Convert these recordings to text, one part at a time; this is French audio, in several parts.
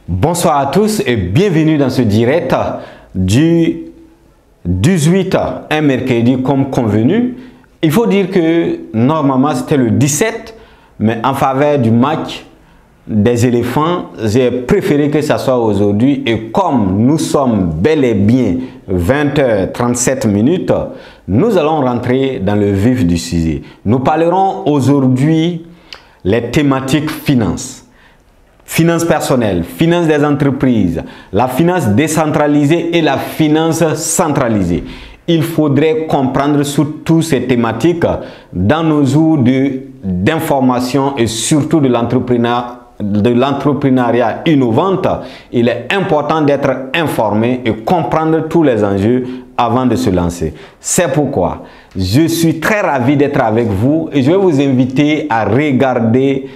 Bonsoir à tous et bienvenue dans ce direct du 18, un mercredi comme convenu. Il faut dire que normalement c'était le 17, mais en faveur du match des éléphants, j'ai préféré que ça soit aujourd'hui. Et comme nous sommes bel et bien 20h37 minutes, nous allons rentrer dans le vif du sujet. Nous parlerons aujourd'hui les thématiques finances. Finance personnelle, finance des entreprises, la finance décentralisée et la finance centralisée. Il faudrait comprendre sur toutes ces thématiques dans nos jours d'information et surtout de l'entrepreneuriat innovant. Il est important d'être informé et comprendre tous les enjeux avant de se lancer. C'est pourquoi je suis très ravi d'être avec vous et je vais vous inviter à regarder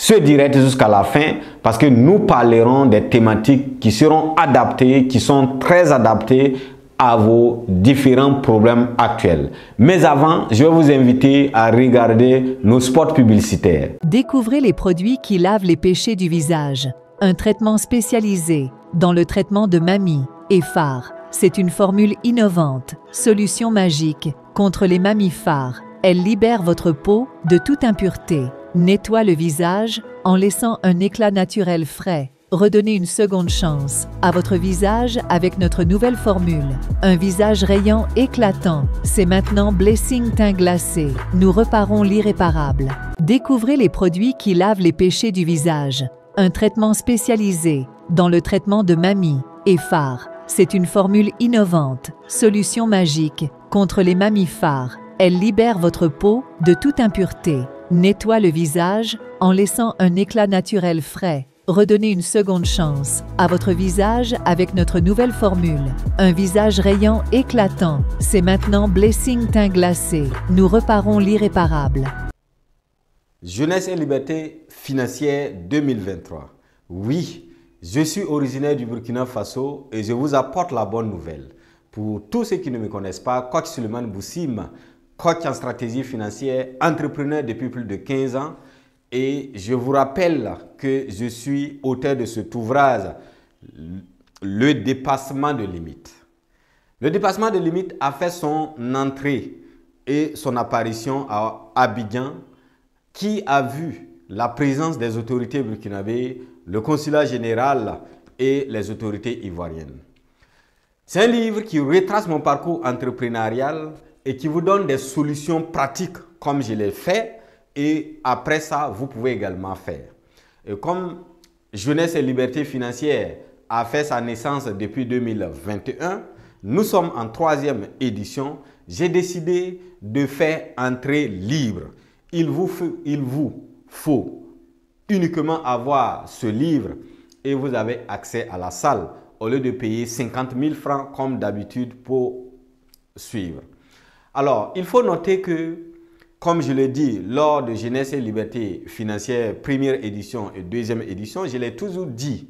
ce direct jusqu'à la fin parce que nous parlerons des thématiques qui seront adaptées, qui sont très adaptées à vos différents problèmes actuels. Mais avant, je vais vous inviter à regarder nos spots publicitaires. Découvrez les produits qui lavent les péchés du visage. Un traitement spécialisé dans le traitement de mamie et phares. C'est une formule innovante, solution magique contre les mammifères. Elle libère votre peau de toute impureté. Nettoie le visage en laissant un éclat naturel frais. Redonnez une seconde chance à votre visage avec notre nouvelle formule. Un visage rayant éclatant. C'est maintenant Blessing Teint Glacé. Nous reparons l'irréparable. Découvrez les produits qui lavent les péchés du visage. Un traitement spécialisé dans le traitement de mamie et phares. C'est une formule innovante, solution magique contre les mammifères. Elle libère votre peau de toute impureté. Nettoie le visage en laissant un éclat naturel frais. Redonnez une seconde chance à votre visage avec notre nouvelle formule. Un visage rayant éclatant. C'est maintenant Blessing Teint Glacé. Nous reparons l'irréparable. Jeunesse et liberté financière 2023. Oui, je suis originaire du Burkina Faso et je vous apporte la bonne nouvelle. Pour tous ceux qui ne me connaissent pas, coach Suleiman Boussim, coach en stratégie financière, entrepreneur depuis plus de 15 ans. Et je vous rappelle que je suis auteur de cet ouvrage, Le dépassement de limite. Le dépassement de limite a fait son entrée et son apparition à Abidjan, qui a vu la présence des autorités burkinabées, le consulat général et les autorités ivoiriennes. C'est un livre qui retrace mon parcours entrepreneurial et qui vous donne des solutions pratiques comme je l'ai fait. Et après ça, vous pouvez également faire. Et comme Jeunesse et Liberté Financière a fait sa naissance depuis 2021, nous sommes en 3e édition. J'ai décidé de faire entrée libre. Il vous faut uniquement avoir ce livre et vous avez accès à la salle au lieu de payer 50 000 francs comme d'habitude pour suivre. Alors, il faut noter que, comme je l'ai dit, lors de Jeunesse et Liberté Financière, première édition et deuxième édition, je l'ai toujours dit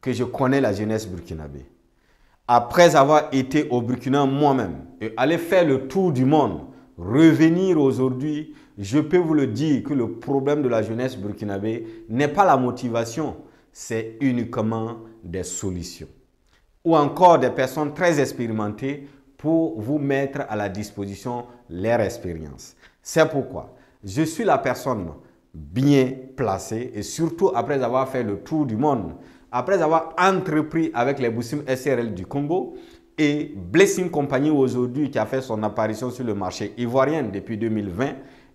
que je connais la jeunesse burkinabé. Après avoir été au Burkina moi-même et aller faire le tour du monde, revenir aujourd'hui, je peux vous le dire que le problème de la jeunesse burkinabé n'est pas la motivation, c'est uniquement des solutions. Ou encore des personnes très expérimentées pour vous mettre à la disposition leur expérience. C'est pourquoi je suis la personne bien placée et surtout après avoir fait le tour du monde, après avoir entrepris avec les Boussim SRL du Congo et Blessing Company aujourd'hui qui a fait son apparition sur le marché ivoirien depuis 2020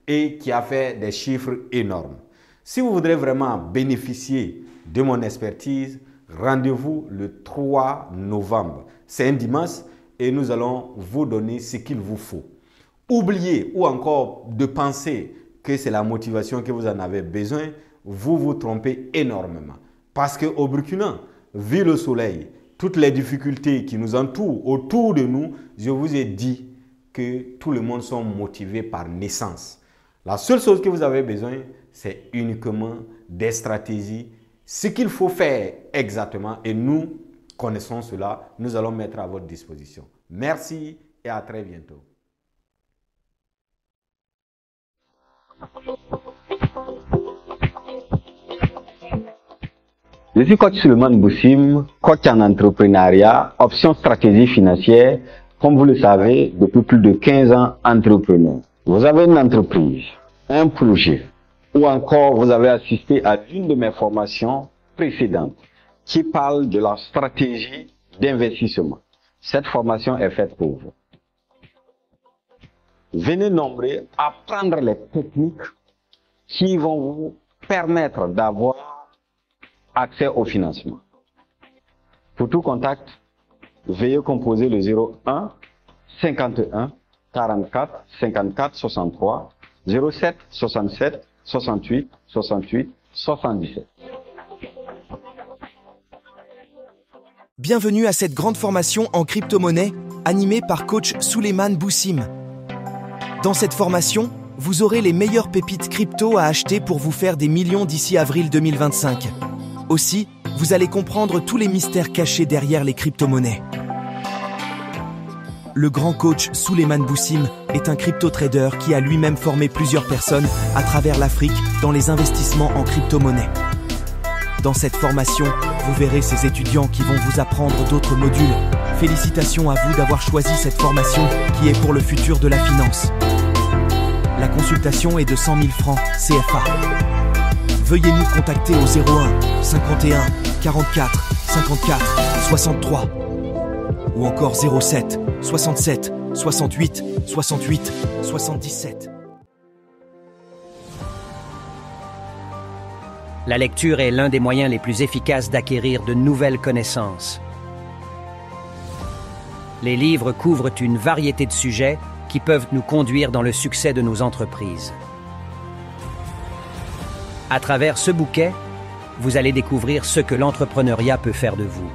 et qui a fait des chiffres énormes. Si vous voudrez vraiment bénéficier de mon expertise, rendez-vous le 3 novembre. C'est un dimanche et nous allons vous donner ce qu'il vous faut. Oubliez ou encore de penser que c'est la motivation que vous en avez besoin, vous vous trompez énormément. Parce qu'au Burkina, vu le soleil, toutes les difficultés qui nous entourent autour de nous, je vous ai dit que tout le monde sont motivés par naissance. La seule chose que vous avez besoin, c'est uniquement des stratégies, ce qu'il faut faire exactement et nous connaissons cela, nous allons mettre à votre disposition. Merci et à très bientôt. Je suis coach Suleiman Boussim, coach en entrepreneuriat, option stratégie financière, comme vous le savez, depuis plus de 15 ans entrepreneur. Vous avez une entreprise, un projet, ou encore vous avez assisté à l'une de mes formations précédentes qui parle de la stratégie d'investissement. Cette formation est faite pour vous. Venez nombreux apprendre les techniques qui vont vous permettre d'avoir accès au financement. Pour tout contact, veuillez composer le 01 51 44 54 63 07 67 68 68 77. Bienvenue à cette grande formation en crypto-monnaie animée par coach Suleiman Boussim. Dans cette formation, vous aurez les meilleures pépites crypto à acheter pour vous faire des millions d'ici avril 2025. Aussi, vous allez comprendre tous les mystères cachés derrière les crypto-monnaies. Le grand coach Suleiman Boussim est un crypto-trader qui a lui-même formé plusieurs personnes à travers l'Afrique dans les investissements en crypto-monnaie. Dans cette formation, vous verrez ces étudiants qui vont vous apprendre d'autres modules. Félicitations à vous d'avoir choisi cette formation qui est pour le futur de la finance. La consultation est de 100 000 francs CFA. Veuillez nous contacter au 01 51 44 54 63 ou encore 07 67 68 68 77. La lecture est l'un des moyens les plus efficaces d'acquérir de nouvelles connaissances. Les livres couvrent une variété de sujets qui peuvent nous conduire dans le succès de nos entreprises. À travers ce bouquet, vous allez découvrir ce que l'entrepreneuriat peut faire de vous.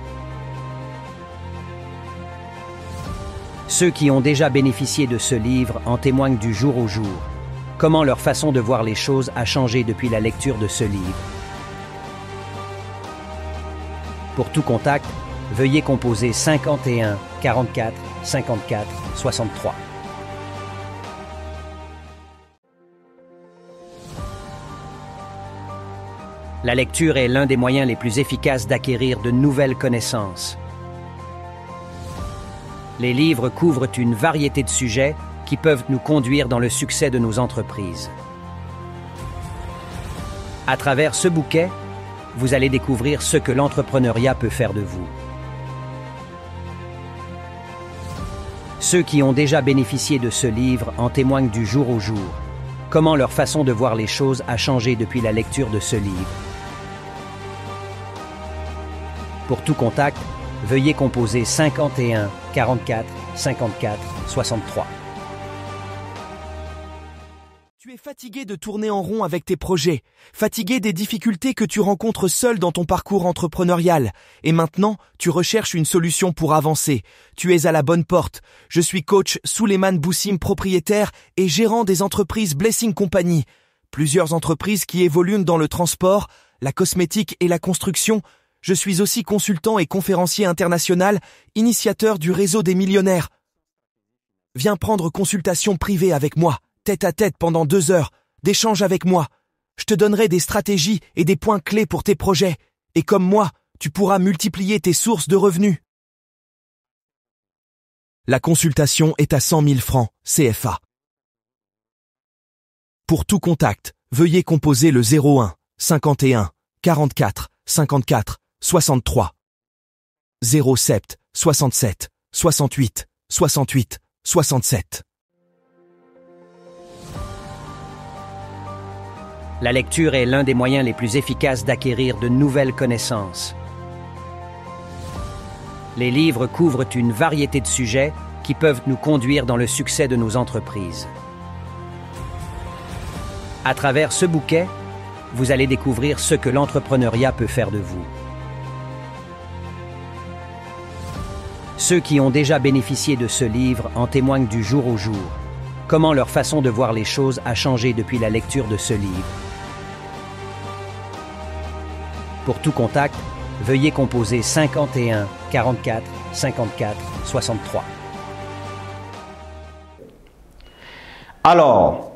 Ceux qui ont déjà bénéficié de ce livre en témoignent du jour au jour. Comment leur façon de voir les choses a changé depuis la lecture de ce livre. Pour tout contact, veuillez composer 51 44 54 63. La lecture est l'un des moyens les plus efficaces d'acquérir de nouvelles connaissances. Les livres couvrent une variété de sujets qui peuvent nous conduire dans le succès de nos entreprises. À travers ce bouquet, vous allez découvrir ce que l'entrepreneuriat peut faire de vous. Ceux qui ont déjà bénéficié de ce livre en témoignent du jour au jour. Comment leur façon de voir les choses a changé depuis la lecture de ce livre. Pour tout contact, veuillez composer 51 44 54 63. Tu es fatigué de tourner en rond avec tes projets, fatigué des difficultés que tu rencontres seul dans ton parcours entrepreneurial, et maintenant, tu recherches une solution pour avancer. Tu es à la bonne porte. Je suis coach Suleiman Boussim, propriétaire et gérant des entreprises Blessing Company. Plusieurs entreprises qui évoluent dans le transport, la cosmétique et la construction. Je suis aussi consultant et conférencier international, initiateur du réseau des millionnaires. Viens prendre consultation privée avec moi, tête à tête pendant 2 heures, d'échange avec moi. Je te donnerai des stratégies et des points clés pour tes projets. Et comme moi, tu pourras multiplier tes sources de revenus. La consultation est à 100 000 francs CFA. Pour tout contact, veuillez composer le 01 51 44 54 63 07 67 68 68 67. La lecture est l'un des moyens les plus efficaces d'acquérir de nouvelles connaissances. Les livres couvrent une variété de sujets qui peuvent nous conduire dans le succès de nos entreprises. À travers ce bouquet, vous allez découvrir ce que l'entrepreneuriat peut faire de vous. Ceux qui ont déjà bénéficié de ce livre en témoignent du jour au jour. Comment leur façon de voir les choses a changé depuis la lecture de ce livre. Pour tout contact, veuillez composer 51 44 54 63. Alors,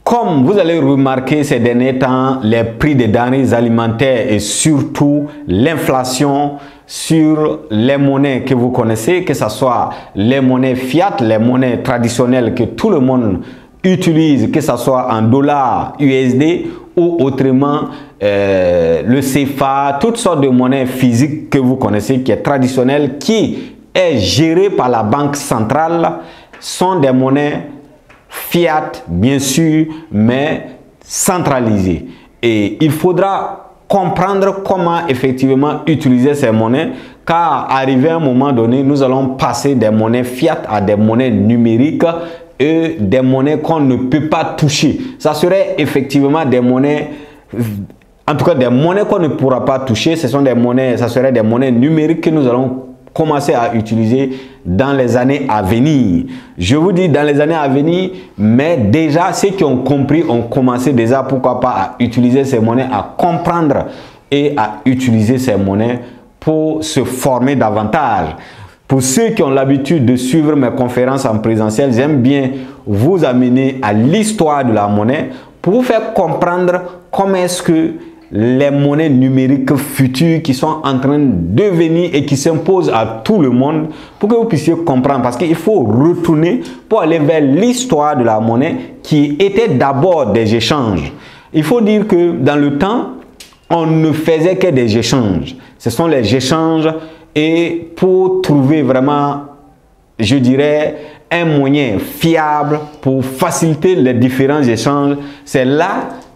Comme vous allez remarquer ces derniers temps, les prix des denrées alimentaires et surtout l'inflation sur les monnaies que vous connaissez, que ce soit les monnaies fiat, les monnaies traditionnelles que tout le monde utilise, que ce soit en dollars USD ou autrement le CFA, toutes sortes de monnaies physiques que vous connaissez, qui est traditionnelle, qui est gérée par la banque centrale, sont des monnaies fiat, bien sûr, mais centralisées. Et il faudra comprendre comment effectivement utiliser ces monnaies, car arrivé à un moment donné, nous allons passer des monnaies fiat à des monnaies numériques et des monnaies qu'on ne peut pas toucher. Ça serait effectivement des monnaies, en tout cas des monnaies qu'on ne pourra pas toucher. Ce sont des monnaies, ça serait des monnaies numériques que nous allons commencer à utiliser dans les années à venir. Je vous dis dans les années à venir, mais déjà ceux qui ont compris ont commencé déjà, pourquoi pas, à utiliser ces monnaies, à comprendre et à utiliser ces monnaies pour se former davantage. Pour ceux qui ont l'habitude de suivre mes conférences en présentiel, j'aime bien vous amener à l'histoire de la monnaie pour vous faire comprendre comment est-ce que les monnaies numériques futures qui sont en train de venir et qui s'imposent à tout le monde, pour que vous puissiez comprendre, parce qu'il faut retourner pour aller vers l'histoire de la monnaie qui était d'abord des échanges. Il faut dire que dans le temps, on ne faisait que des échanges. Ce sont les échanges, et pour trouver vraiment, je dirais, un moyen fiable pour faciliter les différents échanges, c'est là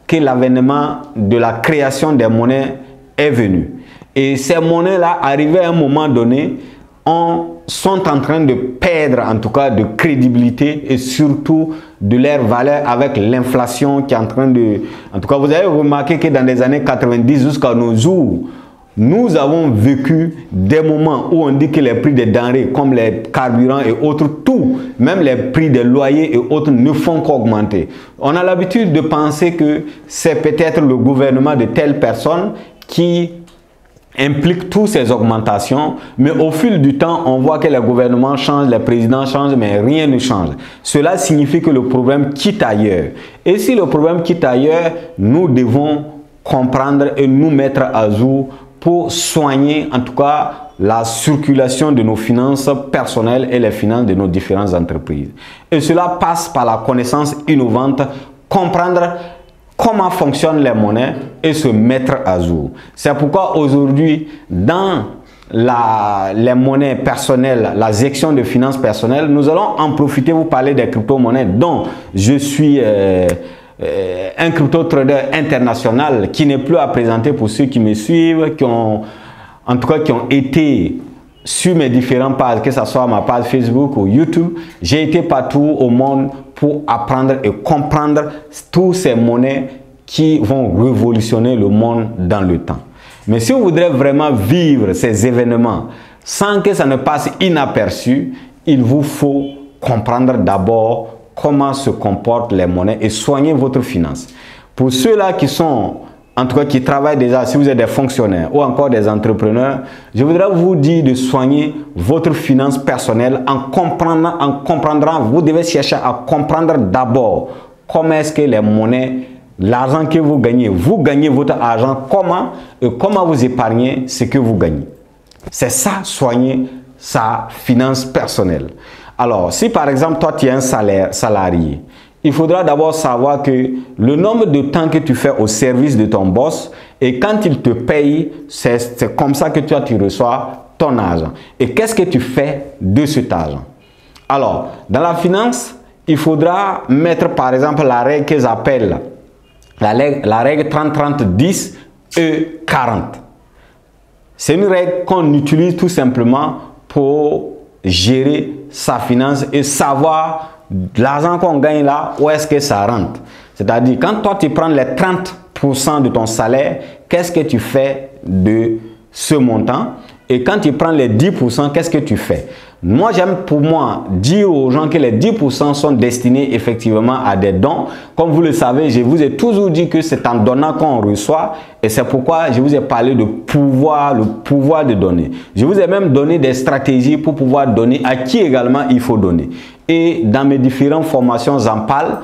que l'avènement de la création des monnaies est venu. Et ces monnaies-là, arrivées à un moment donné, sont en train de perdre en tout cas de crédibilité et surtout de leur valeur avec l'inflation qui est en train de... En tout cas, vous avez remarqué que dans les années 90 jusqu'à nos jours, nous avons vécu des moments où on dit que les prix des denrées comme les carburants et autres, tout, même les prix des loyers et autres ne font qu'augmenter. On a l'habitude de penser que c'est peut-être le gouvernement de telle personne qui implique toutes ces augmentations, mais au fil du temps, on voit que les gouvernements changent, les présidents changent, mais rien ne change. Cela signifie que le problème quitte ailleurs. Et si le problème quitte ailleurs, nous devons comprendre et nous mettre à jour pour soigner en tout cas la circulation de nos finances personnelles et les finances de nos différentes entreprises. Et cela passe par la connaissance innovante, comprendre comment fonctionnent les monnaies et se mettre à jour. C'est pourquoi aujourd'hui, dans les monnaies personnelles, la section de finances personnelles, nous allons en profiter, vous parler des crypto-monnaies dont je suis... un crypto-trader international qui n'est plus à présenter pour ceux qui me suivent, qui ont été sur mes différentes pages, que ce soit ma page Facebook ou YouTube. J'ai été partout au monde pour apprendre et comprendre toutes ces monnaies qui vont révolutionner le monde dans le temps. Mais si vous voudrez vraiment vivre ces événements sans que ça ne passe inaperçu, il vous faut comprendre d'abord comment se comportent les monnaies et soigner votre finance. Pour ceux-là qui sont, en tout cas qui travaillent déjà, si vous êtes des fonctionnaires ou encore des entrepreneurs, je voudrais vous dire de soigner votre finance personnelle en comprenant, vous devez chercher à comprendre d'abord comment est-ce que les monnaies, l'argent que vous gagnez votre argent, comment vous épargnez ce que vous gagnez. C'est ça, soigner sa finance personnelle. Alors, si par exemple, toi, tu es un salarié, il faudra d'abord savoir que le nombre de temps que tu fais au service de ton boss et quand il te paye, c'est comme ça que toi, tu reçois ton argent. Et qu'est-ce que tu fais de cet argent? Alors, dans la finance, il faudra mettre par exemple la règle qu'ils appellent la règle 30-30-10 et 40. C'est une règle qu'on utilise tout simplement pour gérer sa finance et savoir l'argent qu'on gagne là, où est-ce que ça rentre. C'est-à-dire, quand toi tu prends les 30% de ton salaire, qu'est-ce que tu fais de ce montant? Et quand tu prends les 10%, qu'est-ce que tu fais? Moi, j'aime pour moi dire aux gens que les 10% sont destinés effectivement à des dons. Comme vous le savez, je vous ai toujours dit que c'est en donnant qu'on reçoit. Et c'est pourquoi je vous ai parlé de pouvoir, le pouvoir de donner. Je vous ai même donné des stratégies pour pouvoir donner à qui également il faut donner. et dans mes différentes formations en parle.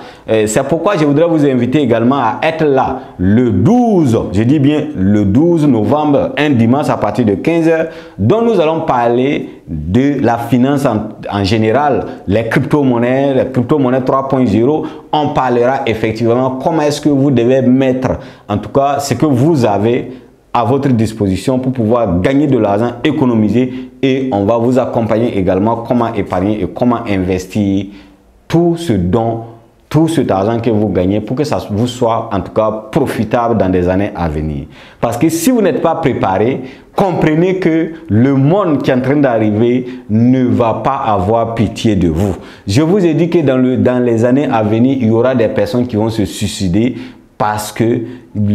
C'est pourquoi je voudrais vous inviter également à être là le 12, je dis bien le 12 novembre, un dimanche à partir de 15 h, dont nous allons parler de la finance en général, les crypto-monnaies 3.0. On parlera effectivement comment est-ce que vous devez mettre, en tout cas ce que vous avez à votre disposition pour pouvoir gagner de l'argent, économiser, et on va vous accompagner également comment épargner et comment investir tout cet argent que vous gagnez pour que ça vous soit en tout cas profitable dans des années à venir. Parce que si vous n'êtes pas préparé, comprenez que le monde qui est en train d'arriver ne va pas avoir pitié de vous. Je vous ai dit que dans les années à venir, il y aura des personnes qui vont se suicider parce que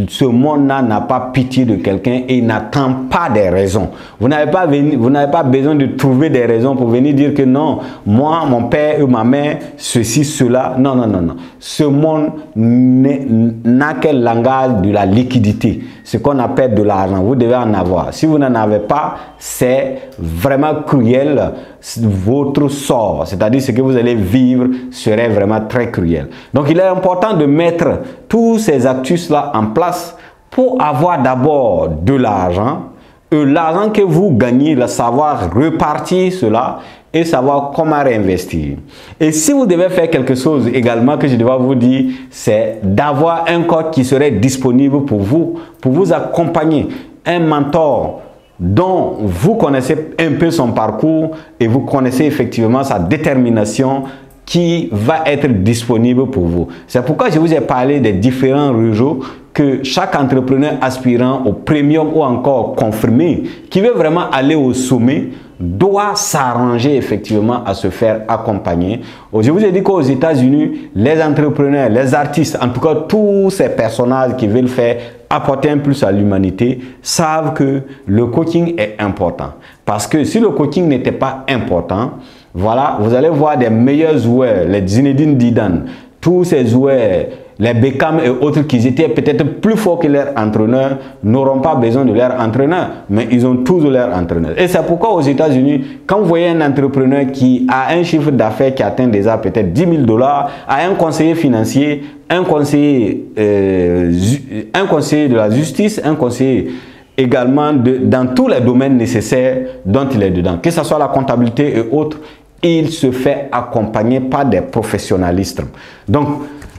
ce monde-là n'a pas pitié de quelqu'un et n'attend pas des raisons. Vous n'avez pas besoin de trouver des raisons pour venir dire que non, moi, mon père ou ma mère, ceci, cela. Non, non, non, non. Ce monde n'a qu'un langage de la liquidité, ce qu'on appelle de l'argent. Vous devez en avoir. Si vous n'en avez pas, c'est vraiment cruel. Votre sort, c'est-à-dire ce que vous allez vivre, serait vraiment très cruel. Donc, il est important de mettre tous ces actus-là en place pour avoir d'abord de l'argent, l'argent que vous gagnez, le savoir repartir cela et savoir comment réinvestir. Et si vous devez faire quelque chose également que je dois vous dire, c'est d'avoir un code qui serait disponible pour vous accompagner, un mentor dont vous connaissez un peu son parcours et vous connaissez effectivement sa détermination, qui va être disponible pour vous. C'est pourquoi je vous ai parlé des différents réseaux que chaque entrepreneur aspirant au premium ou encore confirmé, qui veut vraiment aller au sommet, doit s'arranger effectivement à se faire accompagner. Je vous ai dit qu'aux États-Unis, les entrepreneurs, les artistes, en tout cas tous ces personnages qui veulent faire apporter un plus à l'humanité, savent que le coaching est important. Parce que si le coaching n'était pas important, voilà, vous allez voir des meilleurs joueurs, les Zinedine Zidane, tous ces joueurs, les Beckham et autres qui étaient peut-être plus forts que leur entraîneur, n'auront pas besoin de leur entraîneur, mais ils ont tous leur entraîneur. Et c'est pourquoi aux États-Unis, quand vous voyez un entrepreneur qui a un chiffre d'affaires qui atteint déjà peut-être 10 000 $, a un conseiller financier, un conseiller de la justice, un conseiller également dans tous les domaines nécessaires dont il est dedans, que ce soit la comptabilité et autres, il se fait accompagner par des professionnalistes. Donc,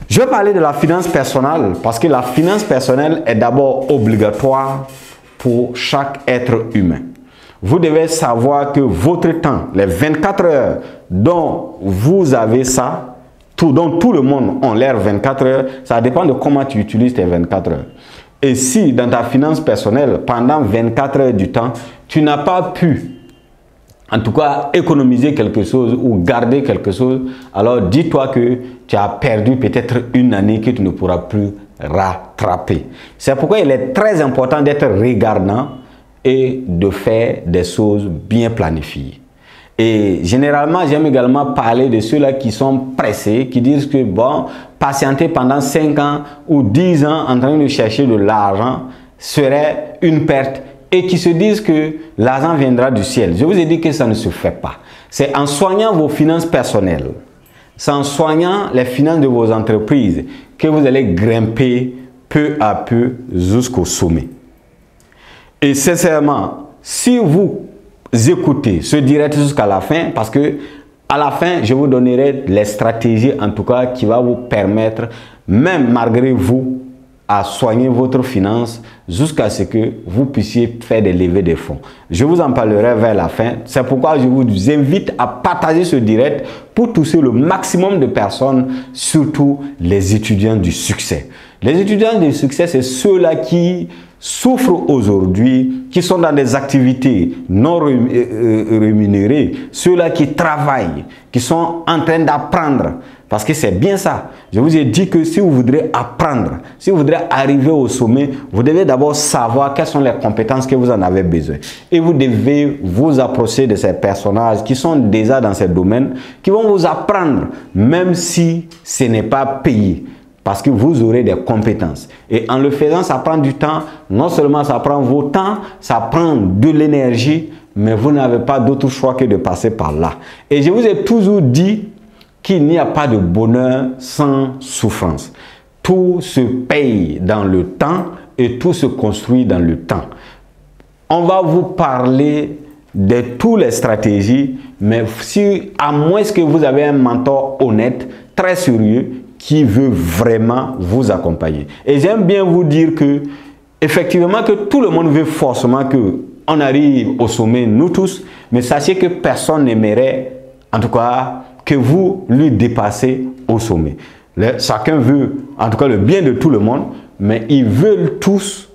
je vais parler de la finance personnelle parce que la finance personnelle est d'abord obligatoire pour chaque être humain. Vous devez savoir que votre temps, les 24 heures dont vous avez ça, dont tout le monde a l'air 24 heures, ça dépend de comment tu utilises tes 24 heures. Et si dans ta finance personnelle, pendant 24 heures du temps, tu n'as pas pu en tout cas économiser quelque chose ou garder quelque chose, alors dis-toi que tu as perdu peut-être une année que tu ne pourras plus rattraper. C'est pourquoi il est très important d'être regardant et de faire des choses bien planifiées. Et généralement, j'aime également parler de ceux-là qui sont pressés, qui disent que bon, patienter pendant 5 ans ou 10 ans en train de chercher de l'argent serait une perte, et qui se disent que l'argent viendra du ciel. Je vous ai dit que ça ne se fait pas. C'est en soignant vos finances personnelles, c'est en soignant les finances de vos entreprises que vous allez grimper peu à peu jusqu'au sommet. Et sincèrement, si vous écoutez ce direct jusqu'à la fin, parce que à la fin, je vous donnerai les stratégies en tout cas qui vont vous permettre, même malgré vous, à soigner votre finance jusqu'à ce que vous puissiez faire des levées de fonds. Je vous en parlerai vers la fin. C'est pourquoi je vous invite à partager ce direct pour toucher le maximum de personnes, surtout les étudiants du succès. Les étudiants du succès, c'est ceux-là qui souffrent aujourd'hui, qui sont dans des activités non rémunérées, ceux-là qui travaillent, qui sont en train d'apprendre. Parce que c'est bien ça. Je vous ai dit que si vous voudrez apprendre, si vous voudrez arriver au sommet, vous devez d'abord savoir quelles sont les compétences que vous en avez besoin. Et vous devez vous approcher de ces personnages qui sont déjà dans ces domaines, qui vont vous apprendre, même si ce n'est pas payé. Parce que vous aurez des compétences. Et en le faisant, ça prend du temps. Non seulement ça prend vos temps, ça prend de l'énergie, mais vous n'avez pas d'autre choix que de passer par là. Et je vous ai toujours dit qu'il n'y a pas de bonheur sans souffrance. Tout se paye dans le temps et tout se construit dans le temps. On va vous parler de toutes les stratégies, mais si, à moins que vous avez un mentor honnête, très sérieux, qui veut vraiment vous accompagner. Et j'aime bien vous dire que, effectivement, que tout le monde veut forcément qu'on arrive au sommet, nous tous, mais sachez que personne n'aimerait, en tout cas, que vous lui dépassez au sommet. Chacun veut, en tout cas, le bien de tout le monde, mais ils veulent tous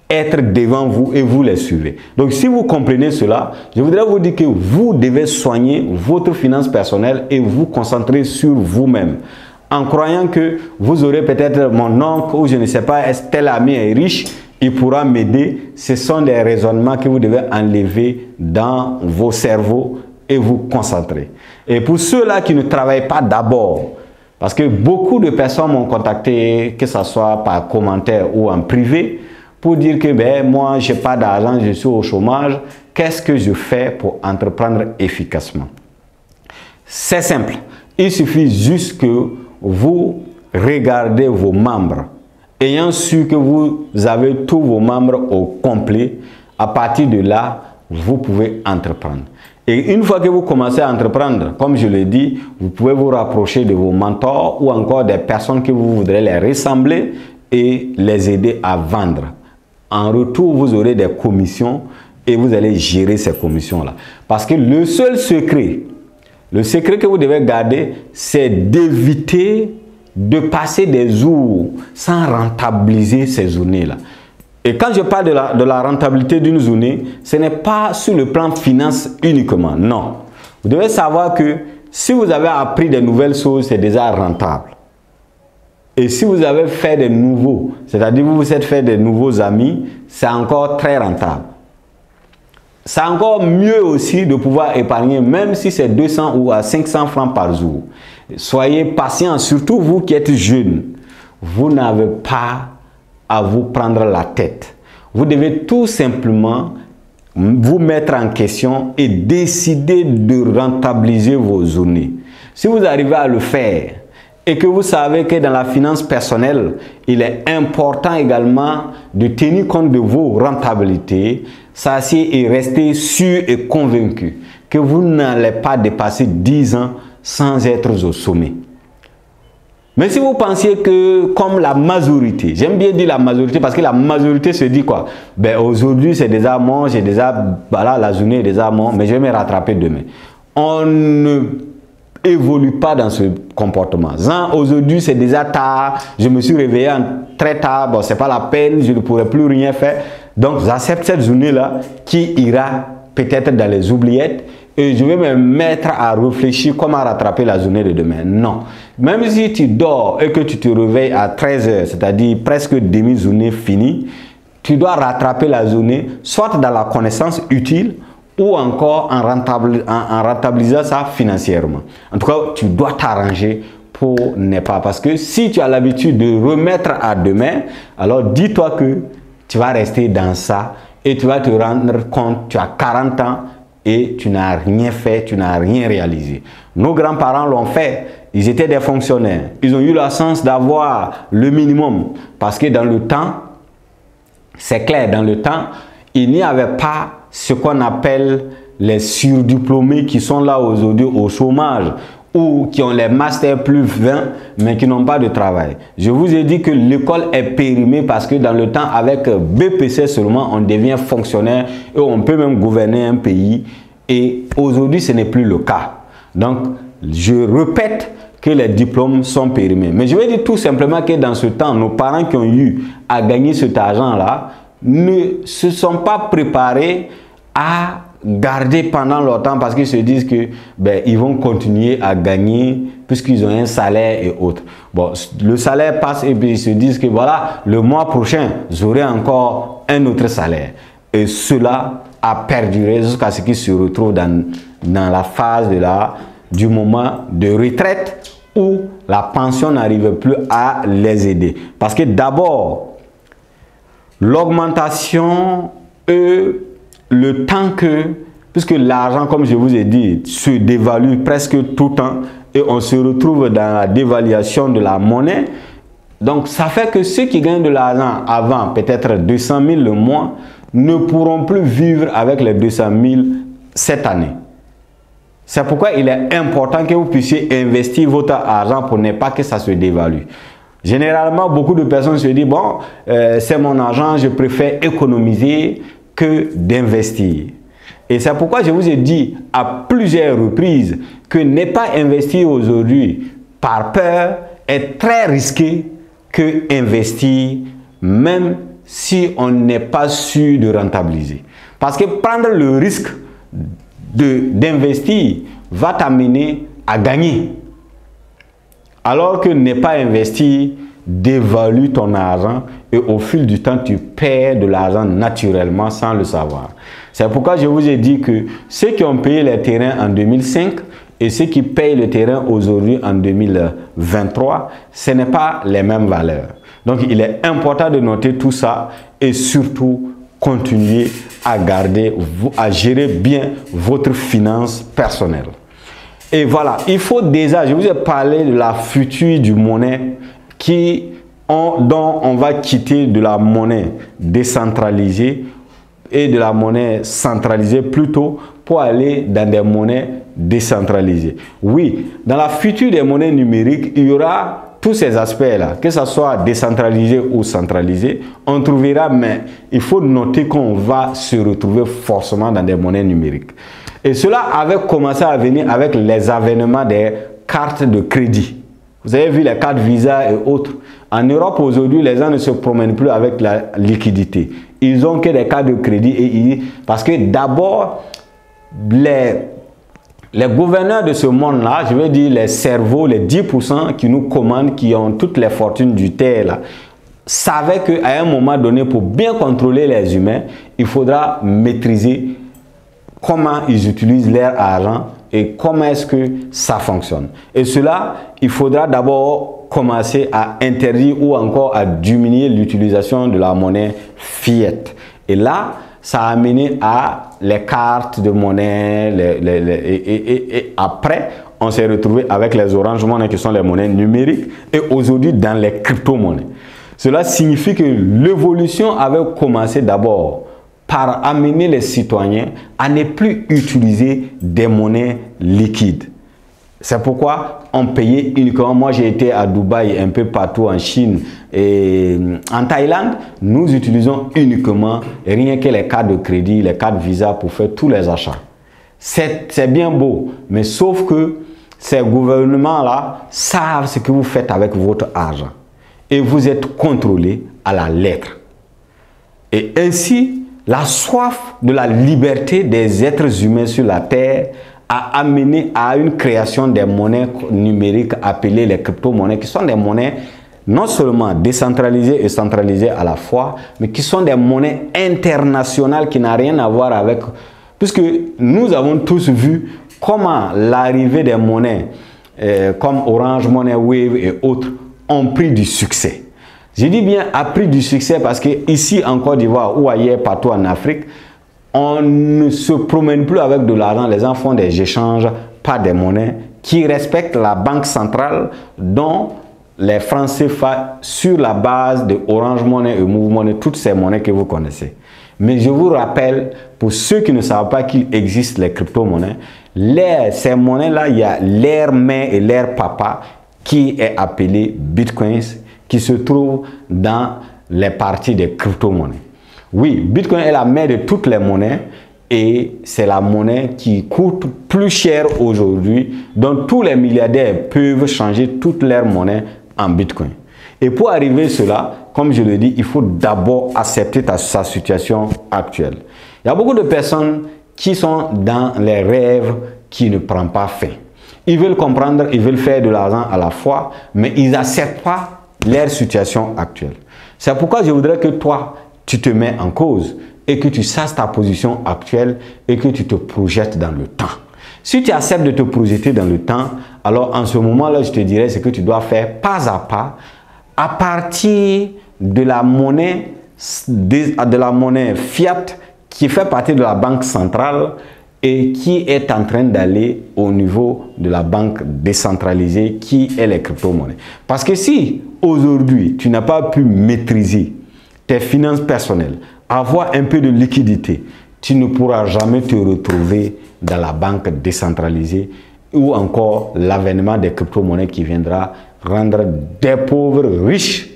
être devant vous et vous les suivez. Donc, si vous comprenez cela, je voudrais vous dire que vous devez soigner votre finance personnelle et vous concentrer sur vous-même. En croyant que vous aurez peut-être mon oncle ou je ne sais pas, tel ami est riche, il pourra m'aider. Ce sont des raisonnements que vous devez enlever dans vos cerveaux et vous concentrer. Et pour ceux-là qui ne travaillent pas d'abord, parce que beaucoup de personnes m'ont contacté, que ce soit par commentaire ou en privé, pour dire que ben, moi, je n'ai pas d'argent, je suis au chômage. Qu'est-ce que je fais pour entreprendre efficacement? C'est simple. Il suffit juste que vous regardez vos membres. Ayant su que vous avez tous vos membres au complet, à partir de là, vous pouvez entreprendre. Et une fois que vous commencez à entreprendre, comme je l'ai dit, vous pouvez vous rapprocher de vos mentors ou encore des personnes que vous voudrez les ressembler et les aider à vendre. En retour, vous aurez des commissions et vous allez gérer ces commissions-là. Parce que le seul secret, que vous devez garder, c'est d'éviter de passer des jours sans rentabiliser ces journées-là. Et quand je parle de la rentabilité d'une journée, ce n'est pas sur le plan finance uniquement, non. Vous devez savoir que si vous avez appris de nouvelles choses, c'est déjà rentable. Et si vous avez fait des nouveaux, c'est-à-dire vous vous êtes fait des nouveaux amis, c'est encore très rentable. C'est encore mieux aussi de pouvoir épargner, même si c'est 200 ou à 500 francs par jour. Soyez patient, surtout vous qui êtes jeunes. Vous n'avez pas à vous prendre la tête. Vous devez tout simplement vous mettre en question et décider de rentabiliser vos journées. Si vous arrivez à le faire, et que vous savez que dans la finance personnelle, il est important également de tenir compte de vos rentabilités, s'asseoir et rester sûr et convaincu que vous n'allez pas dépasser 10 ans sans être au sommet. Mais si vous pensiez que comme la majorité, j'aime bien dire la majorité parce que la majorité se dit quoi? Ben aujourd'hui c'est déjà mort, j'ai déjà, voilà, la journée est déjà mort, mais je vais me rattraper demain. On ne évolue pas dans ce comportement. Aujourd'hui c'est déjà tard, je me suis réveillé très tard, bon c'est pas la peine, je ne pourrai plus rien faire. Donc j'accepte cette journée là qui ira peut-être dans les oubliettes et je vais me mettre à réfléchir comment rattraper la journée de demain. Non. Même si tu dors et que tu te réveilles à 13 h, c'est-à-dire presque demi-journée finie, tu dois rattraper la journée soit dans la connaissance utile ou encore en rentabilisant ça financièrement. En tout cas, tu dois t'arranger pour ne pas. Parce que si tu as l'habitude de remettre à demain, alors dis-toi que tu vas rester dans ça et tu vas te rendre compte, tu as 40 ans et tu n'as rien fait, tu n'as rien réalisé. Nos grands-parents l'ont fait, ils étaient des fonctionnaires. Ils ont eu la chance d'avoir le minimum parce que dans le temps, c'est clair, dans le temps, il n'y avait pas ce qu'on appelle les surdiplômés qui sont là aujourd'hui au chômage ou qui ont les masters plus 20 mais qui n'ont pas de travail. Je vous ai dit que l'école est périmée parce que dans le temps avec BPC seulement on devient fonctionnaire et on peut même gouverner un pays et aujourd'hui ce n'est plus le cas. Donc je répète que les diplômes sont périmés. Mais je vais dire tout simplement que dans ce temps, nos parents qui ont eu à gagner cet argent-là ne se sont pas préparés à garder pendant longtemps parce qu'ils se disent que ben, ils vont continuer à gagner puisqu'ils ont un salaire et autres. Bon, le salaire passe et puis ils se disent que voilà, le mois prochain, j'aurai encore un autre salaire. Et cela a perduré jusqu'à ce qu'ils se retrouvent dans la phase du moment de retraite où la pension n'arrive plus à les aider. Parce que d'abord, l'augmentation et le temps que, puisque l'argent, comme je vous ai dit, se dévalue presque tout le temps, et et on se retrouve dans la dévaluation de la monnaie. Donc ça fait que ceux qui gagnent de l'argent avant peut-être 200 000 le mois ne pourront plus vivre avec les 200 000 cette année. C'est pourquoi il est important que vous puissiez investir votre argent pour ne pas que ça se dévalue. Généralement, beaucoup de personnes se disent, bon, c'est mon argent, je préfère économiser que d'investir. Et c'est pourquoi je vous ai dit à plusieurs reprises que ne pas investir aujourd'hui par peur est très risqué que investir, même si on n'est pas sûr de rentabiliser. Parce que prendre le risque d'investir va t'amener à gagner. Alors que ne pas investir dévalue ton argent et au fil du temps, tu perds de l'argent naturellement sans le savoir. C'est pourquoi je vous ai dit que ceux qui ont payé les terrains en 2005 et ceux qui payent le terrain aujourd'hui en 2023, ce n'est pas les mêmes valeurs. Donc, il est important de noter tout ça et surtout continuer à garder, à gérer bien votre finance personnelle. Et voilà, il faut déjà, je vous ai parlé de la future du monnaie dont on va quitter de la monnaie décentralisée et de la monnaie centralisée plutôt pour aller dans des monnaies décentralisées. Oui, dans la future des monnaies numériques, il y aura tous ces aspects-là, que ce soit décentralisé ou centralisé, on trouvera, mais il faut noter qu'on va se retrouver forcément dans des monnaies numériques. Et cela avait commencé à venir avec les avènements des cartes de crédit. Vous avez vu les cartes Visa et autres. En Europe aujourd'hui, les gens ne se promènent plus avec la liquidité. Ils ont que des cartes de crédit parce que d'abord, les gouverneurs de ce monde-là, je veux dire les cerveaux, les 10% qui nous commandent, qui ont toutes les fortunes du terre là, savaient qu'à un moment donné, pour bien contrôler les humains, il faudra maîtriser comment ils utilisent leur argent et comment est-ce que ça fonctionne. Et cela, il faudra d'abord commencer à interdire ou encore à diminuer l'utilisation de la monnaie fiat. Et là, ça a amené à les cartes de monnaie et après, on s'est retrouvé avec les Orange Money qui sont les monnaies numériques et aujourd'hui dans les crypto-monnaies. Cela signifie que l'évolution avait commencé d'abord par amener les citoyens à ne plus utiliser des monnaies liquides. C'est pourquoi on payait uniquement, moi j'ai été à Dubaï, un peu partout en Chine et en Thaïlande, nous utilisons uniquement rien que les cartes de crédit, les cartes Visa pour faire tous les achats. C'est bien beau, mais sauf que ces gouvernements-là savent ce que vous faites avec votre argent et vous êtes contrôlé à la lettre. Et ainsi, la soif de la liberté des êtres humains sur la terre a amené à une création des monnaies numériques appelées les crypto-monnaies, qui sont des monnaies non seulement décentralisées et centralisées à la fois, mais qui sont des monnaies internationales qui n'ont rien à voir avec... Puisque nous avons tous vu comment l'arrivée des monnaies comme Orange Money, Wave et autres ont pris du succès. Je dis bien a pris du succès parce que ici en Côte d'Ivoire ou ailleurs partout en Afrique, on ne se promène plus avec de l'argent. Les gens font des échanges par des monnaies qui respectent la banque centrale dont les francs CFA sur la base de Orange Money et Move Money, toutes ces monnaies que vous connaissez. Mais je vous rappelle, pour ceux qui ne savent pas qu'il existe les crypto-monnaies, ces monnaies-là, il y a leur mère et leur papa qui est appelé Bitcoins, qui se trouve dans les parties des crypto-monnaies. Oui, Bitcoin est la mère de toutes les monnaies et c'est la monnaie qui coûte plus cher aujourd'hui, dont tous les milliardaires peuvent changer toutes leurs monnaies en Bitcoin. Et pour arriver à cela, comme je le dis, il faut d'abord accepter sa situation actuelle. Il y a beaucoup de personnes qui sont dans les rêves qui ne prennent pas fin. Ils veulent comprendre, ils veulent faire de l'argent à la fois, mais ils n'acceptent pas leur situation actuelle. C'est pourquoi je voudrais que toi, tu te mets en cause et que tu saches ta position actuelle et que tu te projettes dans le temps. Si tu acceptes de te projeter dans le temps, alors en ce moment-là, je te dirais ce que tu dois faire pas à pas à partir de la monnaie fiat qui fait partie de la banque centrale et qui est en train d'aller au niveau de la banque décentralisée qui est les crypto-monnaies. Parce que si aujourd'hui tu n'as pas pu maîtriser tes finances personnelles, avoir un peu de liquidité, tu ne pourras jamais te retrouver dans la banque décentralisée ou encore l'avènement des crypto-monnaies qui viendra rendre des pauvres riches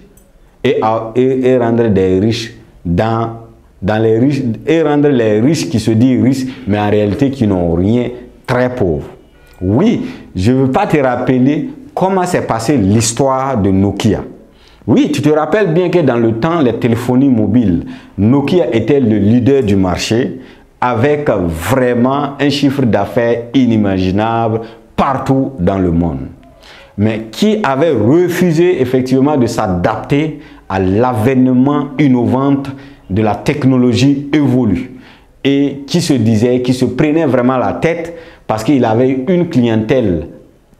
et rendre des riches dans les riches et rendre les riches qui se disent riches mais en réalité qui n'ont rien très pauvres. Oui, je ne veux pas te rappeler comment s'est passée l'histoire de Nokia. Oui, tu te rappelles bien que dans le temps, les téléphonies mobiles, Nokia était le leader du marché avec vraiment un chiffre d'affaires inimaginable partout dans le monde. Mais qui avait refusé effectivement de s'adapter à l'avènement innovant de la technologie évolue et qui se disait, qui se prenait vraiment la tête parce qu'il avait une clientèle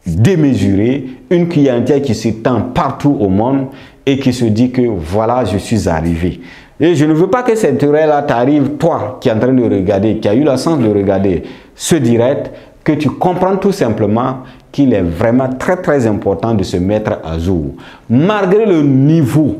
démesurée, une clientèle qui s'étend partout au monde et qui se dit que voilà, je suis arrivé. Et je ne veux pas que cette oreille-là t'arrive, toi qui es en train de regarder, qui a eu la chance de regarder ce direct, que tu comprends tout simplement qu'il est vraiment très important de se mettre à jour. Malgré le niveau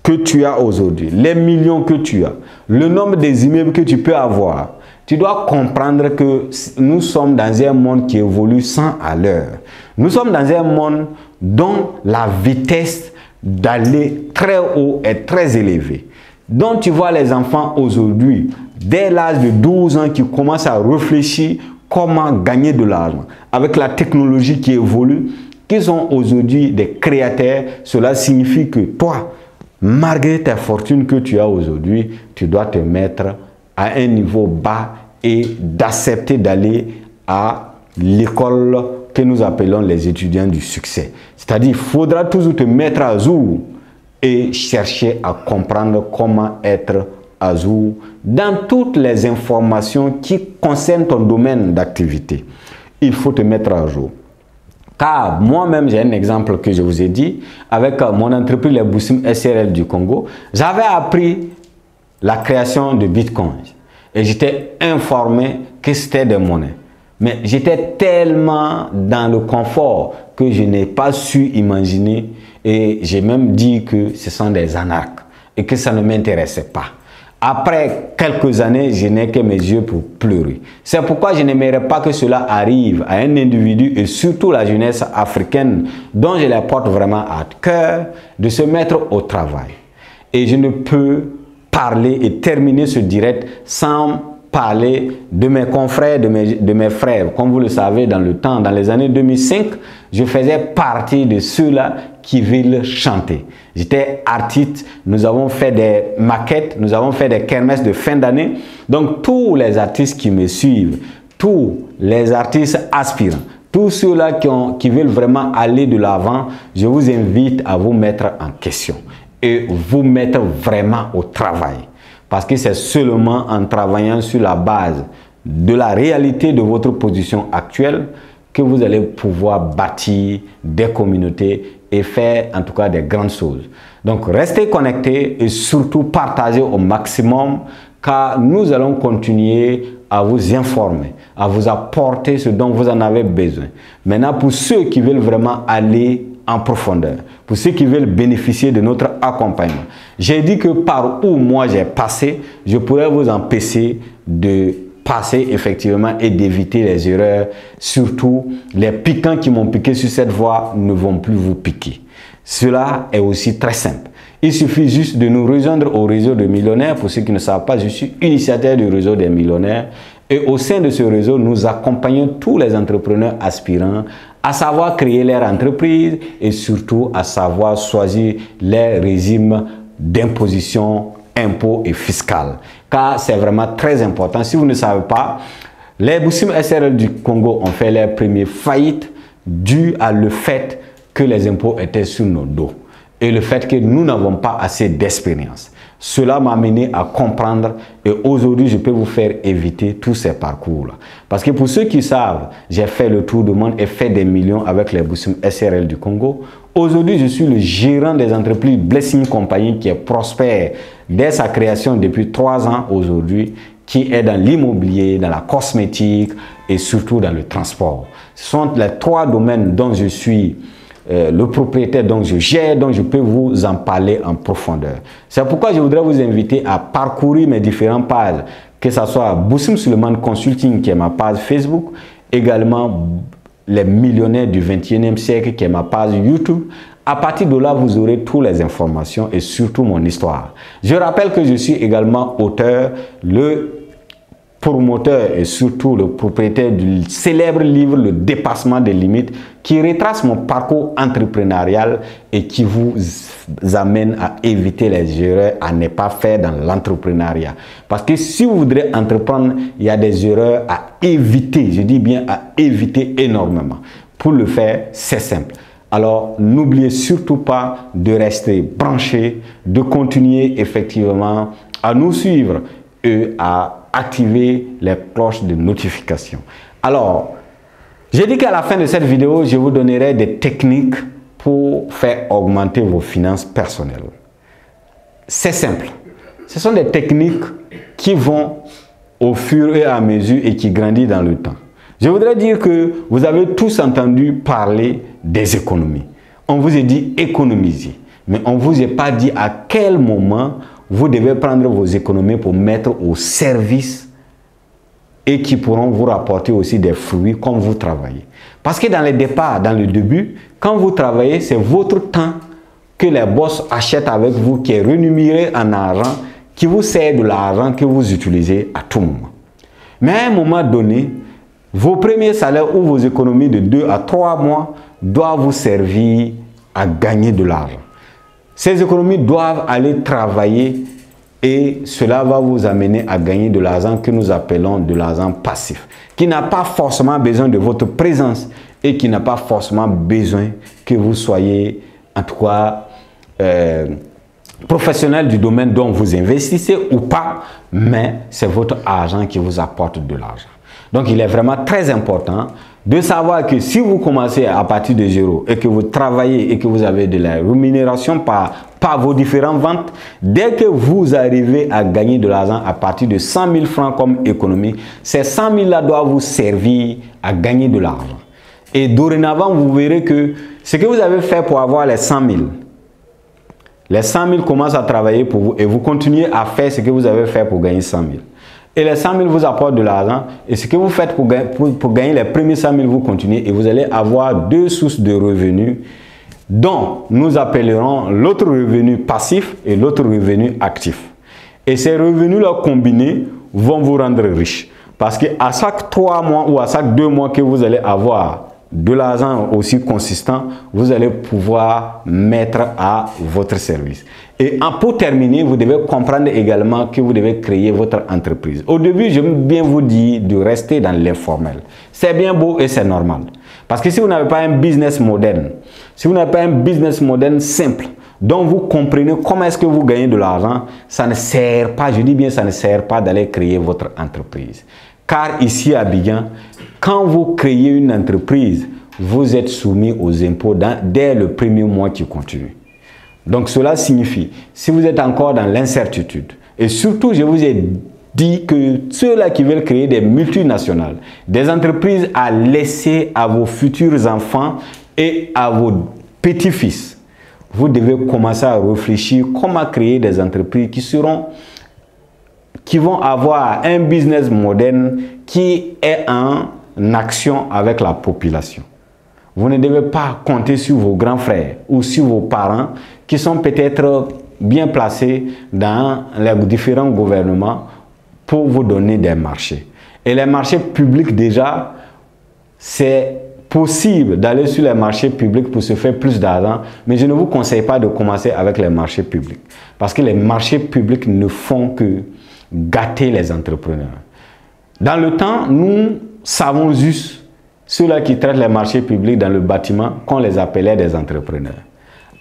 que tu as aujourd'hui, les millions que tu as, le nombre des immeubles que tu peux avoir, tu dois comprendre que nous sommes dans un monde qui évolue 100 à l'heure. Nous sommes dans un monde dont la vitesse d'aller très haut est très élevée. Donc tu vois les enfants aujourd'hui, dès l'âge de 12 ans, qui commencent à réfléchir comment gagner de l'argent. Avec la technologie qui évolue, qui sont aujourd'hui des créateurs, cela signifie que toi, malgré ta fortune que tu as aujourd'hui, tu dois te mettre à un niveau bas et d'accepter d'aller à l'école que nous appelons les étudiants du succès. C'est-à-dire, il faudra toujours te mettre à jour et chercher à comprendre comment être à jour dans toutes les informations qui concernent ton domaine d'activité. Il faut te mettre à jour. Car moi-même, j'ai un exemple que je vous ai dit, avec mon entreprise, les Boussim SRL du Congo, j'avais appris la création de Bitcoin. Et j'étais informé que c'était des monnaies. Mais j'étais tellement dans le confort que je n'ai pas su imaginer et j'ai même dit que ce sont des anarques et que ça ne m'intéressait pas. Après quelques années, je n'ai que mes yeux pour pleurer. C'est pourquoi je n'aimerais pas que cela arrive à un individu et surtout la jeunesse africaine dont je les porte vraiment à cœur de se mettre au travail. Et je ne peux parler et terminer ce direct sans parler de mes confrères, de mes frères. Comme vous le savez, dans le temps, dans les années 2005, je faisais partie de ceux-là qui veulent chanter. J'étais artiste, nous avons fait des maquettes, nous avons fait des kermesses de fin d'année. Donc tous les artistes qui me suivent, tous les artistes aspirants, tous ceux-là qui veulent vraiment aller de l'avant, je vous invite à vous mettre en question et vous mettre vraiment au travail. Parce que c'est seulement en travaillant sur la base de la réalité de votre position actuelle que vous allez pouvoir bâtir des communautés et faire en tout cas des grandes choses. Donc restez connectés et surtout partagez au maximum car nous allons continuer à vous informer, à vous apporter ce dont vous en avez besoin. Maintenant, pour ceux qui veulent vraiment aller en profondeur, pour ceux qui veulent bénéficier de notre accompagnement, j'ai dit que par où moi j'ai passé, je pourrais vous empêcher de passer effectivement et d'éviter les erreurs. Surtout, les piquants qui m'ont piqué sur cette voie ne vont plus vous piquer. Cela est aussi très simple. Il suffit juste de nous rejoindre au réseau de millionnaires. Pour ceux qui ne savent pas, je suis initiateur du réseau des millionnaires. Et au sein de ce réseau, nous accompagnons tous les entrepreneurs aspirants à savoir créer leur entreprise et surtout à savoir choisir les régimes d'imposition, impôts et fiscal. Car c'est vraiment très important. Si vous ne savez pas, les Boussim SRL du Congo ont fait leur première faillite due à le fait que les impôts étaient sur nos dos et le fait que nous n'avons pas assez d'expérience. Cela m'a amené à comprendre et aujourd'hui je peux vous faire éviter tous ces parcours-là. Parce que pour ceux qui savent, j'ai fait le tour du monde et fait des millions avec les Boussim SRL du Congo. Aujourd'hui, je suis le gérant des entreprises Blessing Company qui est prospère dès sa création depuis 3 ans aujourd'hui qui est dans l'immobilier, dans la cosmétique et surtout dans le transport. Ce sont les 3 domaines dont je suis le propriétaire, dont je gère, dont je peux vous en parler en profondeur. C'est pourquoi je voudrais vous inviter à parcourir mes différentes pages, que ce soit Boussim Suleiman Consulting, qui est ma page Facebook, également les millionnaires du 21e siècle, qui est ma page YouTube. À partir de là, vous aurez toutes les informations et surtout mon histoire. Je rappelle que je suis également auteur, le promoteur et surtout le propriétaire du célèbre livre Le dépassement des limites, qui retrace mon parcours entrepreneurial et qui vous amène à éviter les erreurs à ne pas faire dans l'entrepreneuriat. Parce que si vous voudrez entreprendre, il y a des erreurs à éviter, je dis bien à éviter énormément. Pour le faire, c'est simple. Alors, n'oubliez surtout pas de rester branché, de continuer effectivement à nous suivre et à activer les cloches de notification. Alors, j'ai dit qu'à la fin de cette vidéo, je vous donnerai des techniques pour faire augmenter vos finances personnelles. C'est simple. Ce sont des techniques qui vont au fur et à mesure et qui grandissent dans le temps. Je voudrais dire que vous avez tous entendu parler des économies. On vous a dit économiser, mais on ne vous a pas dit à quel moment vous devez prendre vos économies pour mettre au service et qui pourront vous rapporter aussi des fruits comme vous travaillez. Parce que dans le départ, dans le début, quand vous travaillez, c'est votre temps que les boss achètent avec vous, qui est rémunéré en argent, qui vous sert de l'argent que vous utilisez à tout moment. Mais à un moment donné, vos premiers salaires ou vos économies de 2 à 3 mois doivent vous servir à gagner de l'argent. Ces économies doivent aller travailler et cela va vous amener à gagner de l'argent que nous appelons de l'argent passif, qui n'a pas forcément besoin de votre présence et qui n'a pas forcément besoin que vous soyez, en tout cas, professionnel du domaine dont vous investissez ou pas, mais c'est votre argent qui vous apporte de l'argent. Donc, il est vraiment très important de savoir que si vous commencez à partir de 0 et que vous travaillez et que vous avez de la rémunération par vos différentes ventes, dès que vous arrivez à gagner de l'argent à partir de 100 000 francs comme économie, ces 100 000 là doivent vous servir à gagner de l'argent. Et dorénavant, vous verrez que ce que vous avez fait pour avoir les 100 000, les 100 000 commencent à travailler pour vous et vous continuez à faire ce que vous avez fait pour gagner 100 000. Et les 100 000 vous apportent de l'argent. Et ce que vous faites pour gagner les premiers 100 000, vous continuez. Et vous allez avoir 2 sources de revenus dont nous appellerons l'autre revenu passif et l'autre revenu actif. Et ces revenus-là combinés vont vous rendre riche. Parce qu'à chaque 3 mois ou à chaque 2 mois que vous allez avoir de l'argent aussi consistant, vous allez pouvoir mettre à votre service. Et pour terminer, vous devez comprendre également que vous devez créer votre entreprise. Au début, j'aime bien vous dire de rester dans l'informel. C'est bien beau et c'est normal. Parce que si vous n'avez pas un business moderne, si vous n'avez pas un business moderne simple, dont vous comprenez comment est-ce que vous gagnez de l'argent, ça ne sert pas, je dis bien ça ne sert pas d'aller créer votre entreprise. Car ici à Abidjan, quand vous créez une entreprise, vous êtes soumis aux impôts dès le premier mois qui continue. Donc cela signifie, si vous êtes encore dans l'incertitude, et surtout je vous ai dit que ceux-là qui veulent créer des multinationales, des entreprises à laisser à vos futurs enfants et à vos petits-fils, vous devez commencer à réfléchir comment créer des entreprises qui vont avoir un business moderne qui est en action avec la population. Vous ne devez pas compter sur vos grands frères ou sur vos parents qui sont peut-être bien placés dans les différents gouvernements pour vous donner des marchés. Et les marchés publics déjà, c'est possible d'aller sur les marchés publics pour se faire plus d'argent, mais je ne vous conseille pas de commencer avec les marchés publics. Parce que les marchés publics ne font que gâter les entrepreneurs. Dans le temps, nous savons juste ceux-là qui traitent les marchés publics dans le bâtiment, qu'on les appelait des entrepreneurs.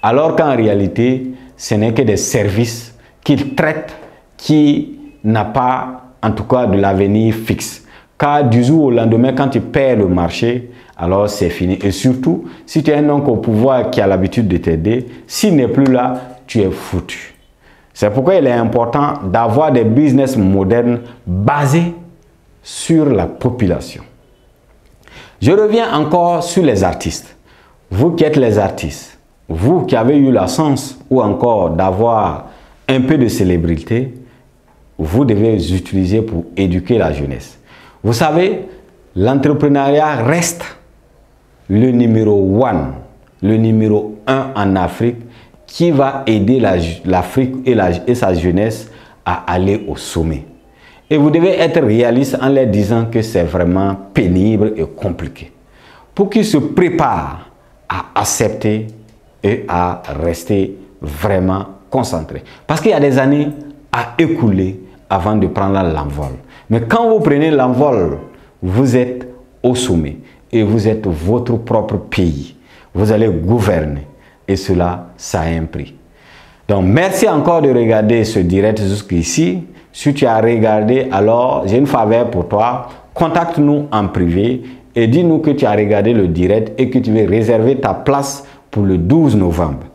Alors qu'en réalité, ce n'est que des services qu'ils traitent qui n'ont pas, en tout cas, de l'avenir fixe. Car du jour au lendemain, quand tu perds le marché, alors c'est fini. Et surtout, si tu es un oncle au pouvoir qui a l'habitude de t'aider, s'il n'est plus là, tu es foutu. C'est pourquoi il est important d'avoir des business modernes basés sur la population. Je reviens encore sur les artistes. Vous qui êtes les artistes, vous qui avez eu la chance ou encore d'avoir un peu de célébrité, vous devez les utiliser pour éduquer la jeunesse. Vous savez, l'entrepreneuriat reste le numéro 1, le numéro 1 en Afrique qui va aider l'Afrique et sa jeunesse à aller au sommet. Et vous devez être réaliste en leur disant que c'est vraiment pénible et compliqué. Pour qu'ils se préparent à accepter et à rester vraiment concentrés. Parce qu'il y a des années à écouler avant de prendre l'envol. Mais quand vous prenez l'envol, vous êtes au sommet et vous êtes votre propre pays. Vous allez gouverner et cela, ça a un prix. Donc, merci encore de regarder ce direct jusqu'ici. Si tu as regardé, alors j'ai une faveur pour toi. Contacte-nous en privé et dis-nous que tu as regardé le direct et que tu veux réserver ta place pour le 12 novembre.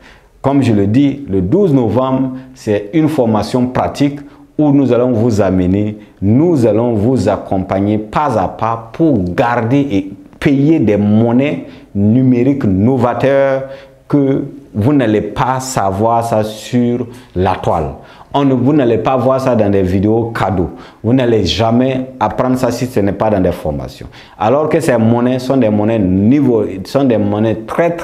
Comme je le dis, le 12 novembre, c'est une formation pratique où nous allons vous amener, nous allons vous accompagner pas à pas pour garder et payer des monnaies numériques novateurs que vous n'allez pas savoir ça sur la toile. Vous n'allez pas voir ça dans des vidéos cadeaux. Vous n'allez jamais apprendre ça si ce n'est pas dans des formations. Alors que ces monnaies sont des monnaies très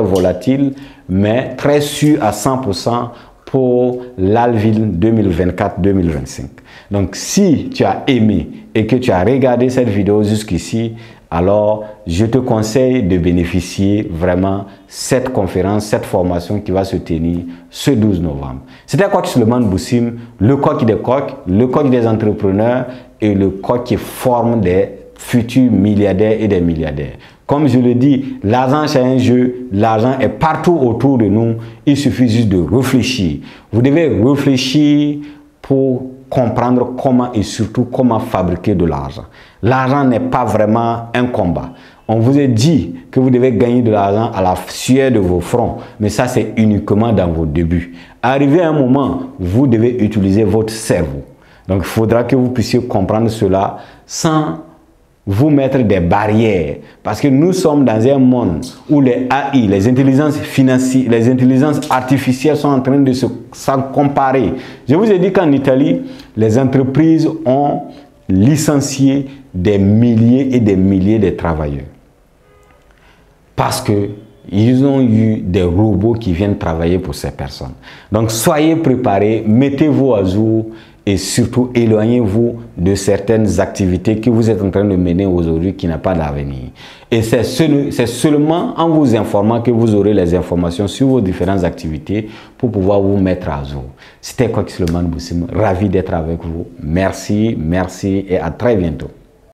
volatiles, mais très sûres à 100% pour l'Alvin 2024-2025. Donc, si tu as aimé et que tu as regardé cette vidéo jusqu'ici, alors je te conseille de bénéficier vraiment cette conférence, cette formation qui va se tenir ce 12 novembre. C'était Coach Souleymane Boussim, le coach des coachs, le coach des entrepreneurs et le coach qui forme des futurs milliardaires et des milliardaires. Comme je le dis, l'argent c'est un jeu, l'argent est partout autour de nous, il suffit juste de réfléchir. Vous devez réfléchir pour comprendre comment et surtout comment fabriquer de l'argent. L'argent n'est pas vraiment un combat. On vous a dit que vous devez gagner de l'argent à la sueur de vos fronts, mais ça c'est uniquement dans vos débuts. Arrivé à un moment, vous devez utiliser votre cerveau. Donc il faudra que vous puissiez comprendre cela sans vous mettre des barrières. Parce que nous sommes dans un monde où les AI, les intelligences financières, les intelligences artificielles sont en train de s'en comparer. Je vous ai dit qu'en Italie, les entreprises ont licencié des milliers et des milliers de travailleurs. Parce qu'ils ont eu des robots qui viennent travailler pour ces personnes. Donc soyez préparés, mettez-vous à jour et surtout éloignez-vous de certaines activités que vous êtes en train de mener aujourd'hui qui n'ont pas d'avenir. Et c'est seulement en vous informant que vous aurez les informations sur vos différentes activités pour pouvoir vous mettre à jour. C'était Coach Souleymane Boussim, ravi d'être avec vous. Merci, merci et à très bientôt.